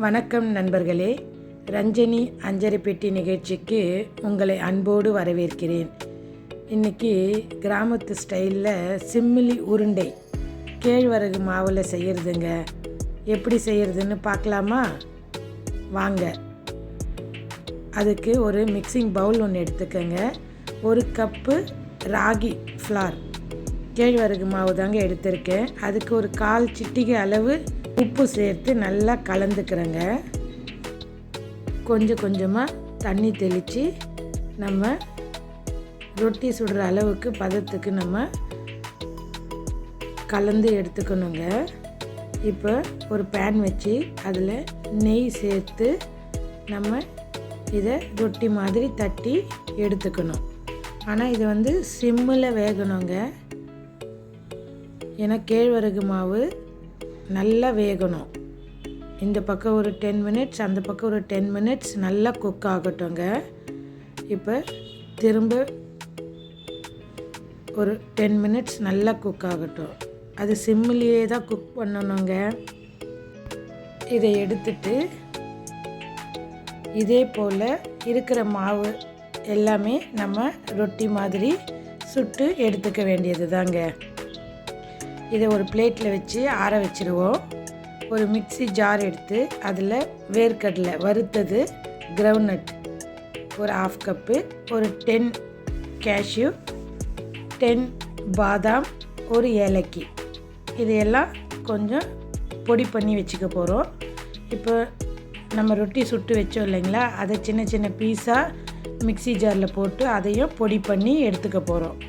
வணக்கம் நண்பர்களே, ரஞ்சனி அஞ்சரை பெட்டி நிகழ்ச்சிக்கு உங்களை அன்போடு வரவேற்கிறேன். இன்றைக்கி கிராமத்து ஸ்டைலில் சிம்மிலி உருண்டை கேழ்வரகு மாவில் செய்கிறதுங்க. எப்படி செய்கிறதுன்னு பார்க்கலாமா? வாங்க. அதுக்கு ஒரு மிக்சிங் பவுல் ஒன்று எடுத்துக்கோங்க. ஒரு கப்பு ராகி ஃப்ளார் கேழ்வரகு மாவு தாங்க எடுத்திருக்கேன். அதுக்கு ஒரு 1/4 சிட்டிகை அளவு உப்பு சேர்த்து நல்லா கலந்துக்கிறேங்க. கொஞ்சம் கொஞ்சமாக தண்ணி தெளித்து நம்ம ரொட்டி சுடுற அளவுக்கு பதத்துக்கு நம்ம கலந்து எடுத்துக்கணுங்க. இப்போ ஒரு பேன் வச்சு அதில் நெய் சேர்த்து நம்ம இதை ரொட்டி மாதிரி தட்டி எடுத்துக்கணும். ஆனால் இது சிம்மில் வேகணுங்க. ஏன்னா கேழ்வரகு மாவு நல்லா வேகணும். இந்த பக்கம் ஒரு 10 மினிட்ஸ், அந்த பக்கம் ஒரு 10 மினிட்ஸ் நல்லா குக் ஆகட்டுங்க. இப்போ திரும்ப ஒரு 10 மினிட்ஸ் நல்லா குக் ஆகட்டும். அது சிம்மிலேயே தான் குக் பண்ணணுங்க. இதை எடுத்துட்டு இதே போல் இருக்கிற மாவு எல்லாமே நம்ம ரொட்டி மாதிரி சுட்டு எடுத்துக்க வேண்டியது தாங்க. இதை ஒரு பிளேட்டில் வச்சு ஆற வச்சுருவோம். ஒரு மிக்ஸி ஜார் எடுத்து அதில் வேர்க்கடலை வறுத்தது, கிரவுண்ட்நட் ஒரு 1/2 கப்பு, ஒரு 10 கேஷ்யூ, 10 பாதாம், ஒரு ஏலக்கி, இதையெல்லாம் கொஞ்சம் பொடி பண்ணி வச்சுக்க போகிறோம். இப்போ நம்ம ரொட்டி சுட்டு வச்சோம் இல்லைங்களா, அதை சின்ன சின்ன பீஸாக மிக்ஸி ஜாரில் போட்டு அதையும் பொடி பண்ணி எடுத்துக்க போகிறோம்.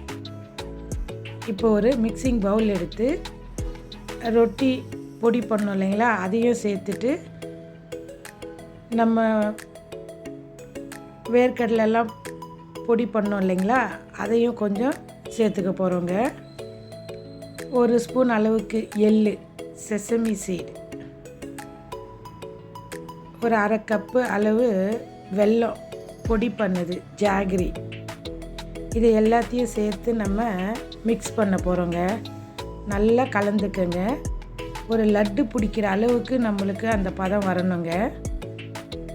இப்போ ஒரு மிக்சிங் பவுல் எடுத்து ரொட்டி பொடி பண்ணோம் இல்லைங்களா, அதையும் சேர்த்துட்டு நம்ம வேர்க்கடலெல்லாம் பொடி பண்ணோம் இல்லைங்களா, அதையும் கொஞ்சம் சேர்த்துக்க போகிறோங்க. ஒரு ஸ்பூன் அளவுக்கு எள்ளு, செசமி சீட், ஒரு 1/2 கப்பு அளவு வெல்லம் பொடி பண்ணது, ஜாகரி, இதை எல்லாத்தையும் சேர்த்து நம்ம மிக்ஸ் பண்ண போகிறோங்க. நல்லா கலந்துக்கங்க. ஒரு லட்டு பிடிக்கிற அளவுக்கு நம்மளுக்கு அந்த பதம் வரணுங்க.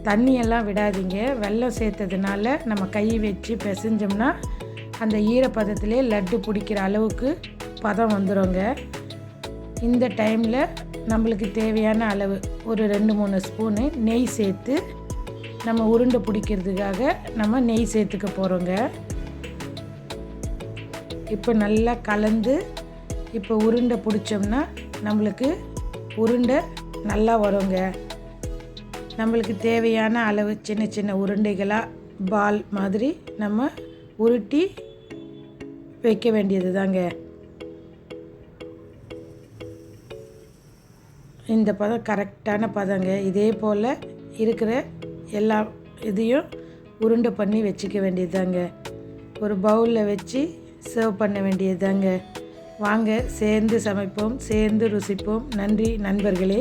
தண்ணியெல்லாம் விடாதீங்க. வெல்லம் சேர்த்ததுனால நம்ம கை வச்சு பிசைஞ்சோம்னா அந்த ஈரப்பதத்திலே லட்டு பிடிக்கிற அளவுக்கு பதம் வந்துடுங்க. இந்த டைமில் நம்மளுக்கு தேவையான அளவு ஒரு 2-3 ஸ்பூனு நெய் சேர்த்து நம்ம உருண்டை பிடிக்கிறதுக்காக நம்ம நெய் சேர்த்துக்க போகிறோங்க. இப்போ நல்லா கலந்து இப்போ உருண்டை பிடிச்சோம்னா நம்மளுக்கு உருண்டை நல்லா வருங்க. நம்மளுக்கு தேவையான அளவு சின்ன சின்ன உருண்டைகளாக பால் மாதிரி நம்ம உருட்டி வைக்க வேண்டியது தாங்க. இந்த பதம் கரெக்டான பதங்க. இதே போல் இருக்கிற எல்லா இதையும் உருண்டை பண்ணி வச்சுக்க வேண்டியது தாங்க. ஒரு பவுலில் வச்சு சர்வ் பண்ண வேண்டியது தாங்க. வாங்க சேர்ந்து சமைப்போம், சேர்ந்து ருசிப்போம். நன்றி நண்பர்களே.